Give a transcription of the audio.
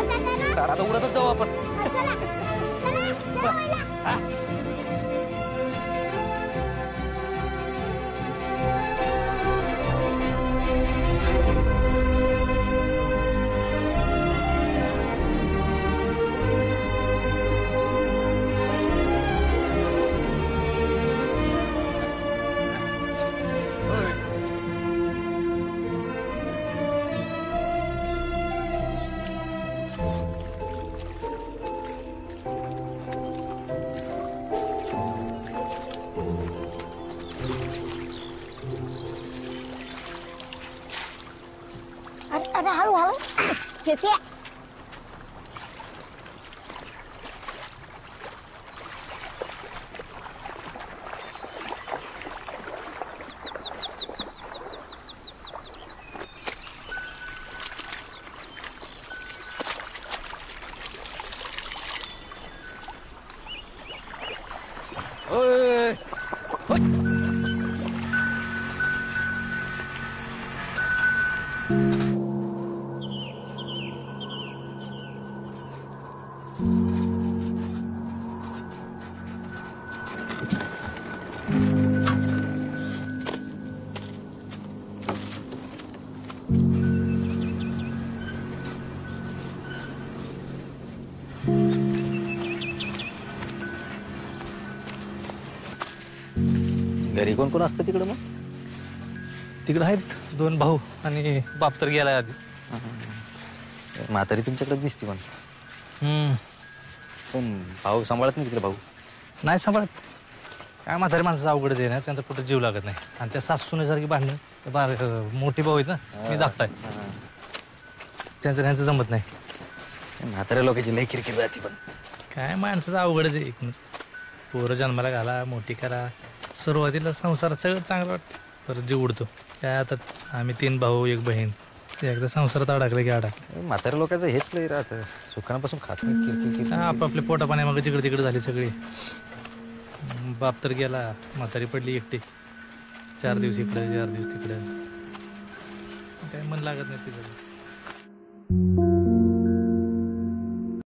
पोचायचं ना? तर आता उडतच जाऊ आपण. चला चला चला व्हायला. अरे हळू हळू चेते. ओय घरी कोण कोण असतं तिकडं? मग तिकडे आहेत 2 भाऊ आणि बाप तर गेलाय आधी. म्हातारी तुमच्याकडे दिसते पण. पण भाऊ सांभाळत नाही तिकडे? भाऊ नाही सांभाळत. काय म्हातारी माणसाचं अवघड आहे ना, त्यांचा कुठं जीव लागत नाही. आणि त्या सासूनेसारखी भांडणं मोठी भाऊ आहेत ना, मी धाकटाय, त्यांचं जमत नाही. म्हाताऱ्या लोकांची लई किरकिर राहते. पण काय माणसाचं अवघडच आहे. एकूणच पोरं जन्माला घाला, मोठी करा. सुरुवातीला संसारात सगळं चांगलं वाटतं, परत जीव उडतो. काय आता आम्ही 3 भाऊ 1 बहीण, एकदा संसारात अडकलं की अडकलं. म्हाताऱ्या लोकांचं हेच लई राहतं, सुखानापासून खात नाही. किरकिर आपापले पोटा पाण्यामागे तिकडे तिकडे झाली सगळी. बाप तर गेला, म्हातारी पडली एकटी. 4 दिवस इकडे 4 दिवस तिकडे, काय मन लागत नाही तिकडे.